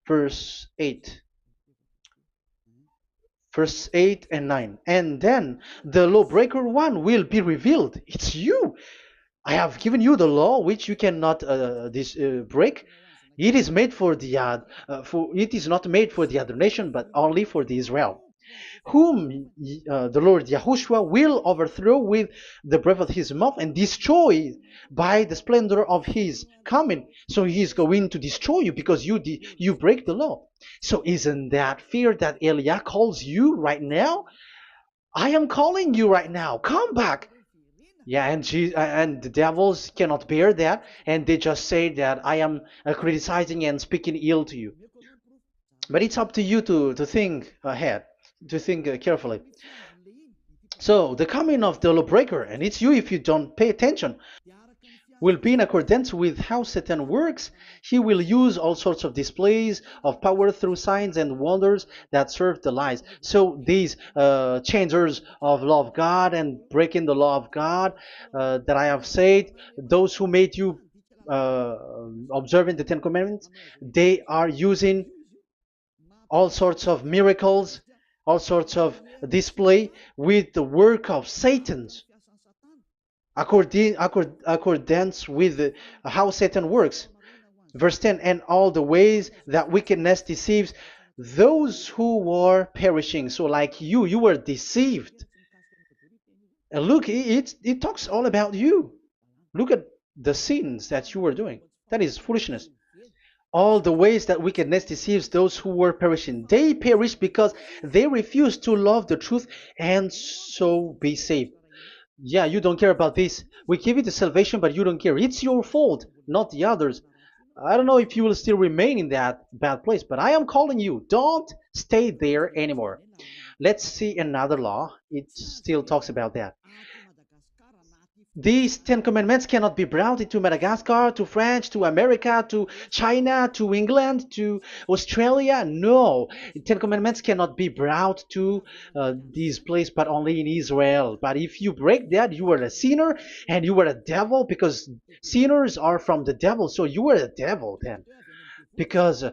verse 8. Verse 8 and 9. And then the lawbreaker one will be revealed. It's you. I have given you the law which you cannot break. It is made for the it is not made for the other nation, but only for the Israel, whom the Lord Yahushua will overthrow with the breath of his mouth and destroy by the splendor of his coming. So he is going to destroy you because you break the law. So isn't that fear that Elia calls you right now? I am calling you right now. Come back. Yeah, and the devils cannot bear that, and they just say that I am criticizing and speaking ill to you. But it's up to you to think ahead, to think carefully. So the coming of the lawbreaker, and it's you if you don't pay attention, will be in accordance with how Satan works. He will use all sorts of displays of power through signs and wonders that serve the lies. So these changers of law of God and breaking the law of God that I have said, those who made you observing the Ten Commandments, they are using all sorts of miracles, all sorts of display with the work of Satan's accordance with how Satan works. Verse 10, and all the ways that wickedness deceives those who were perishing. So like you were deceived. And look, it talks all about you. Look at the sins that you were doing. That is foolishness. All the ways that wickedness deceives those who were perishing. They perish because they refuse to love the truth and so be saved. Yeah, you don't care about this. We give you the salvation, but you don't care. It's your fault, not the others. I don't know if you will still remain in that bad place, but I am calling you. Don't stay there anymore. Let's see another law. It still talks about that. These Ten Commandments cannot be brought into Madagascar, to France, to America, to China, to England, to Australia. No, Ten Commandments cannot be brought to these places, but only in Israel. But if you break that, you are a sinner and you are a devil, because sinners are from the devil. So you are a devil then, because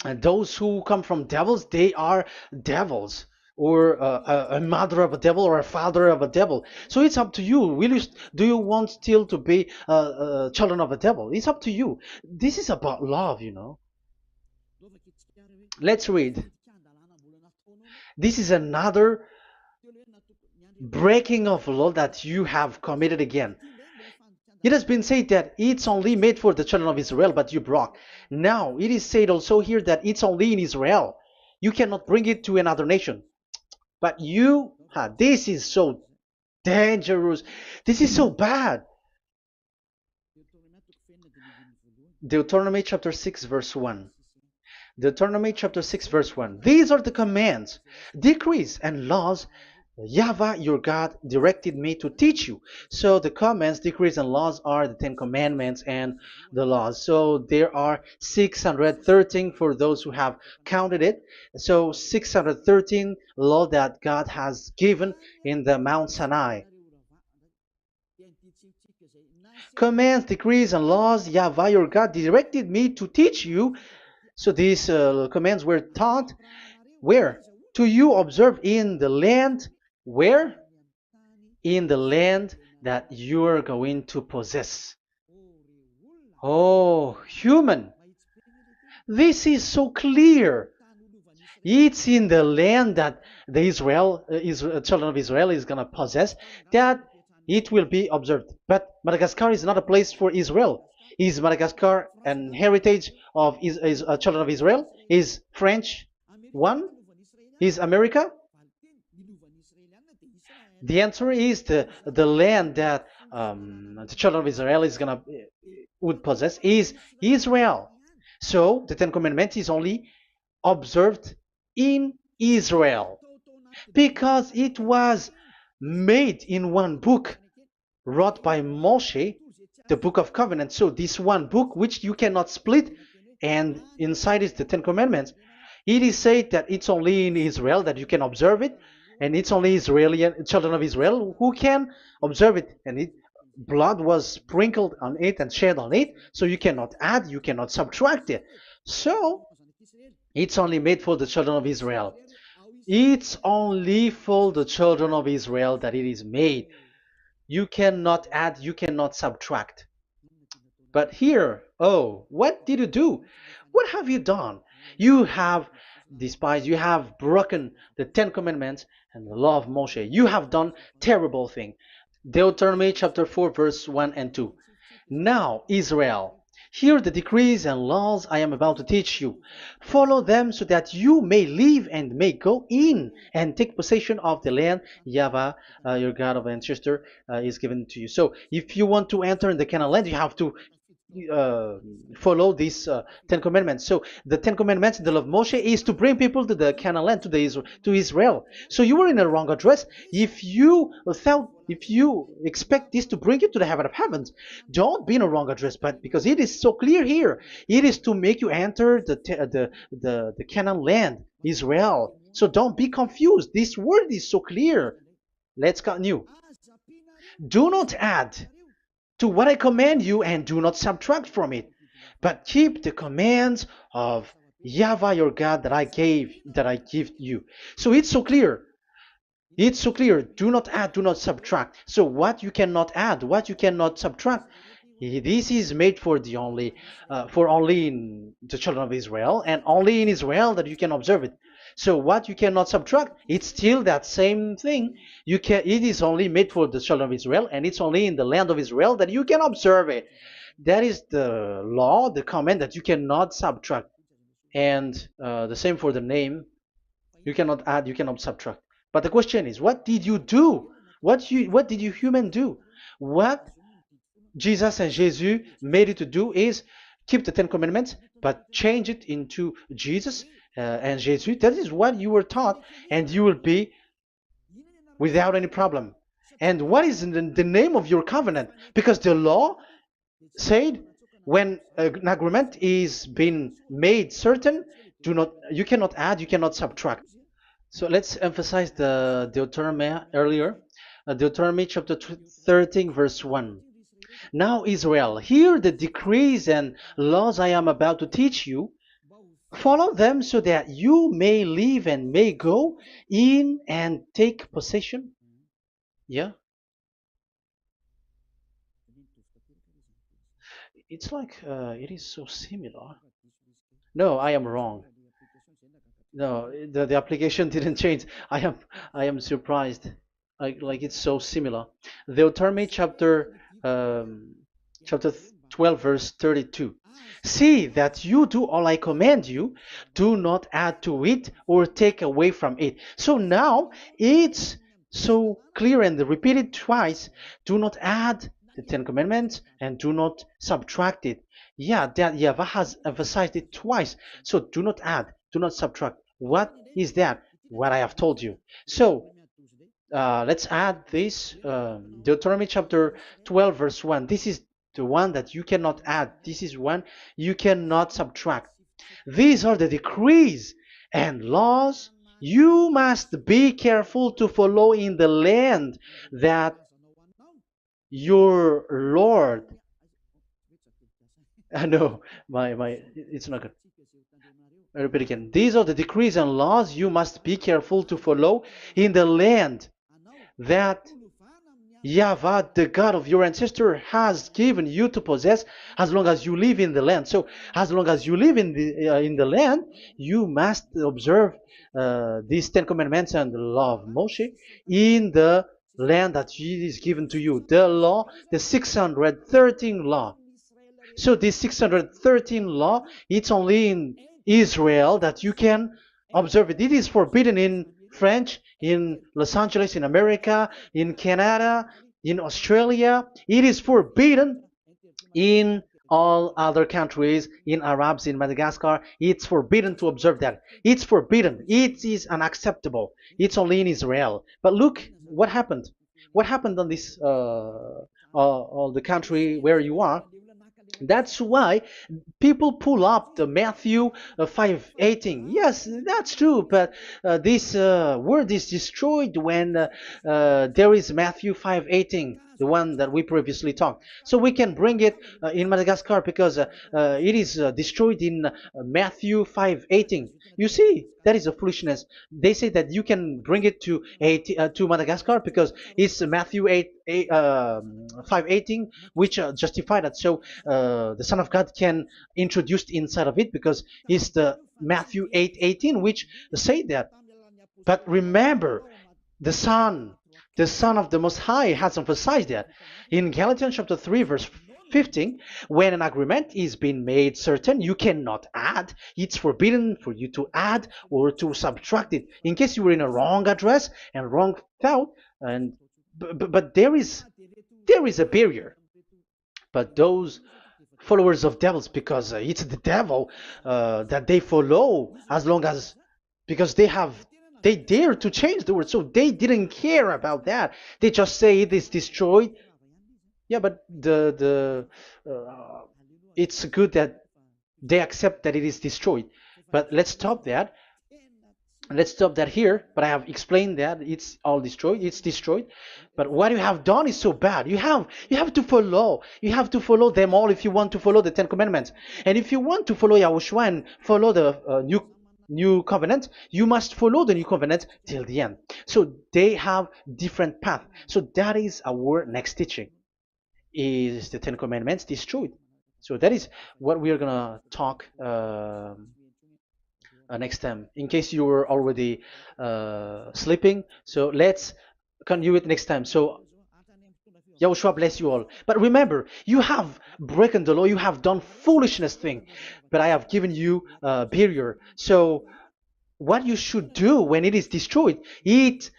and those who come from devils, they are devils, or a mother of a devil, or a father of a devil. So it's up to you. Do you want still to be children of a devil? It's up to you. This is about love, you know. Let's read. This is another breaking of law that you have committed again. It has been said that it's only made for the children of Israel, but you broke. Now, it is said also here that it's only in Israel. You cannot bring it to another nation. But this is so dangerous. This is so bad. Deuteronomy chapter 6, verse 1. Deuteronomy chapter 6, verse 1. These are the commands, decrees, and laws YAHVAH, your God, directed me to teach you. So the commands, decrees, and laws are the Ten Commandments and the laws. So there are 613 for those who have counted it. So 613 law that God has given in the Mount Sinai. Commands, decrees, and laws, YAHVAH, your God, directed me to teach you. So these commands were taught where? To you observe in the land. Where? In the land that you are going to possess. Oh, human. This is so clear. It's in the land that the children of Israel is going to possess, that it will be observed. But Madagascar is not a place for Israel. Is Madagascar an heritage of children of Israel? Is French one? Is America? The answer is the land that the children of Israel would possess is Israel. So the Ten Commandments is only observed in Israel, because it was made in one book wrote by Moshe, the Book of Covenant. So this one book, which you cannot split, and inside is the Ten Commandments. It is said that it's only in Israel that you can observe it, and it's only Israeli children of Israel who can observe it. And blood was sprinkled on it and shed on it, so you cannot add, you cannot subtract it. So it's only made for the children of Israel. It's only for the children of Israel that it is made. You cannot add, you cannot subtract. But here, oh, what did you do? What have you done? You have despised, you have broken the Ten Commandments and the law of Moshe. You have done terrible thing. Deuteronomy chapter 4, verse 1 and 2. Now, Israel, hear the decrees and laws I am about to teach you. Follow them so that you may live and may go in and take possession of the land YAHVAH, your God of ancestor, is given to you. So if you want to enter in the Canaan land, you have to follow these Ten Commandments. So the Ten Commandments, the law of Moshe, is to bring people to the Canaan land, to Israel. So you were in a wrong address if you expect this to bring you to the heaven of heavens. Don't be in a wrong address, but because it is so clear here, it is to make you enter the Canaan land, Israel. So don't be confused. This word is so clear. Let's continue. Do not add. to what I command you, and do not subtract from it, but keep the commands of Yahweh your God that I give you. So it's so clear. It's so clear. Do not add, do not subtract. So what you cannot add, what you cannot subtract, this is made for only in the children of Israel, and only in Israel that you can observe it. So what you cannot subtract, it's still that same thing. You can. It is only made for the children of Israel, and it's only in the land of Israel that you can observe it. That is the law, the command that you cannot subtract. And the same for the name. You cannot add, you cannot subtract. But the question is, what did you do? What did you human do? What Jesus and Jesus made you to do is keep the Ten Commandments, but change it into Jesus and Jesus. That is what you were taught, and you will be without any problem. And what is the name of your covenant? Because the law said when an agreement is being made certain, you cannot add, you cannot subtract. So let's emphasize the Deuteronomy earlier. Deuteronomy chapter 13, verse 1. Now, Israel, hear the decrees and laws I am about to teach you. Follow them so that you may live and may go in and take possession. Yeah, it's like it is so similar. No, I am wrong. No, the application didn't change. I am surprised. Like it's so similar. Deuteronomy chapter 12 verse 32. See that you do all I command you, do not add to it or take away from it. So now it's so clear and repeated twice. Do not add the Ten Commandments and do not subtract it. Yeah, that Yahweh has emphasized it twice. So do not add, do not subtract. What is that? What I have told you. So let's add this Deuteronomy chapter 12 verse 1. This is the one that you cannot add. This is one you cannot subtract. These are the decrees and laws you must be careful to follow in the land that your Lord. No, my it's not good. I repeat again. These are the decrees and laws you must be careful to follow in the land that Yahweh, the God of your ancestor, has given you to possess as long as you live in the land. So, as long as you live in the land, you must observe these Ten Commandments and the law of Moshe in the land that is given to you. The law, the 613 law. So this 613 law, it's only in Israel that you can observe it. It is forbidden in French, in Los Angeles, in America, in Canada, in Australia. It is forbidden in all other countries, in Arabs, in Madagascar. It's forbidden to observe that. It's forbidden. It is unacceptable. It's only in Israel. But look what happened. What happened on this, all the country where you are? That's why people pull up the Matthew 5:18. Yes, that's true, but this word is destroyed when there is Matthew 5:18, the one that we previously talked. So we can bring it in Madagascar because it is destroyed in Matthew 5:18. You see, that is a foolishness. They say that you can bring it to Madagascar because it's Matthew 5:18, which justify that. So the Son of God can introduce inside of it because it's the Matthew 8:18 which say that. But remember, the Son, the Son of the Most High has emphasized that in Galatians chapter 3 verse 15, when an agreement is being made certain, you cannot add. It's forbidden for you to add or to subtract it. In case you were in a wrong address and wrong thought, and but there is a barrier. But those followers of devils, because it's the devil that they follow, as long as because they dare to change the word, so they didn't care about that. They just say it is destroyed. Yeah, but it's good that they accept that it is destroyed. But let's stop that. Let's stop that here, but I have explained that it's all destroyed, it's destroyed. But what you have done is so bad. You have to follow, you have to follow them all if you want to follow the Ten Commandments. And if you want to follow Yahushua and follow the new covenant, you must follow the new covenant till the end. So they have different path. So that is our next teaching, is the Ten Commandments destroyed. So that is what we are gonna talk next time, in case you were already sleeping. So let's continue it next time. So Yahushua bless you all. But remember, you have broken the law, you have done foolishness thing, but I have given you a barrier. So what you should do when it is destroyed, it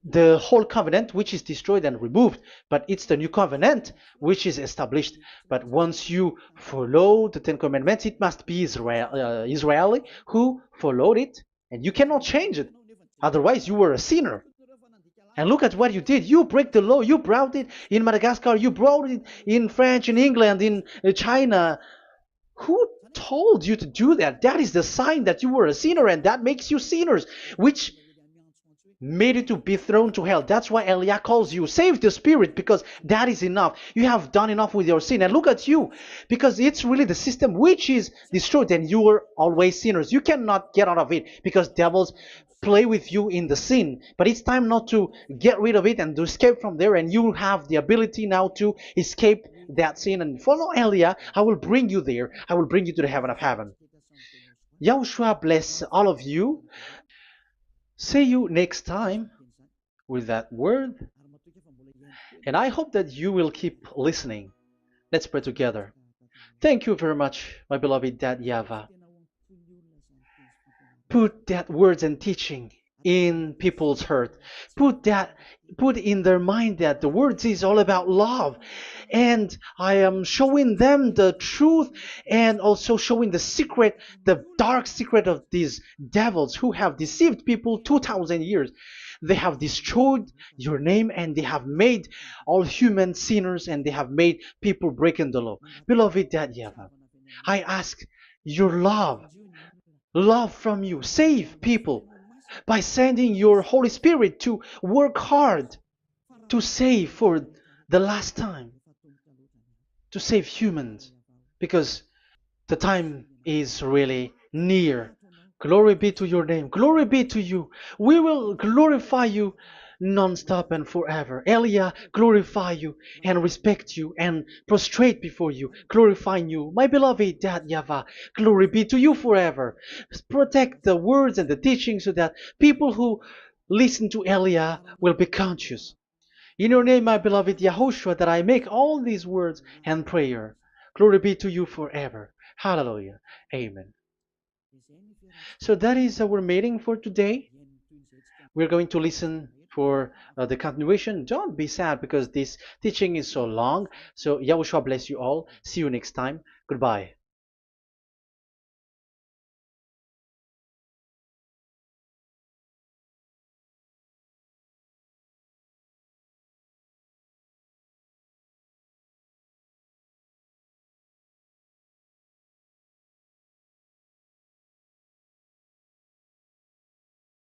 the whole covenant which is destroyed and removed, but it's the new covenant which is established. But once you follow the Ten Commandments, it must be Israeli who followed it, and you cannot change it. Otherwise, you were a sinner. And look at what you did. You break the law. You brought it in Madagascar. You brought it in France, in England, in China. Who told you to do that? That is the sign that you were a sinner, and that makes you sinners, which made you to be thrown to hell. That's why Elia calls you, save the spirit, because that is enough. You have done enough with your sin. And look at you, because it's really the system which is destroyed, and you were always sinners. You cannot get out of it, because devils play with you in the sin. But it's time not to get rid of it and to escape from there, and you have the ability now to escape that sin. And follow Elia. I will bring you there. I will bring you to the heaven of heaven. Yahushua bless all of you. See you next time with that word. And I hope that you will keep listening. Let's pray together. Thank you very much, my beloved Dad Yahvah. Put that words and teaching in people's heart. Put in their mind that the words is all about love. And I am showing them the truth, and also showing the secret, the dark secret of these devils who have deceived people 2,000 years. They have destroyed your name, and they have made all human sinners, and they have made people breaking the law. Beloved Dad Yahvah, I ask your love from you. Save people by sending your Holy Spirit to work hard to save for the last time, to save humans, because the time is really near. Glory be to your name. Glory be to you. We will glorify you non-stop and forever. Elia, glorify you and respect you and prostrate before you, glorifying you. My beloved Dad Yahvah, glory be to you forever. Protect the words and the teaching so that people who listen to Elia will be conscious. In your name, my beloved YAHOSHUAH, that I make all these words and prayer. Glory be to you forever. Hallelujah. Amen. So that is our meeting for today. We're going to listen for the continuation. Don't be sad because this teaching is so long. So Yahushua bless you all. See you next time. Goodbye.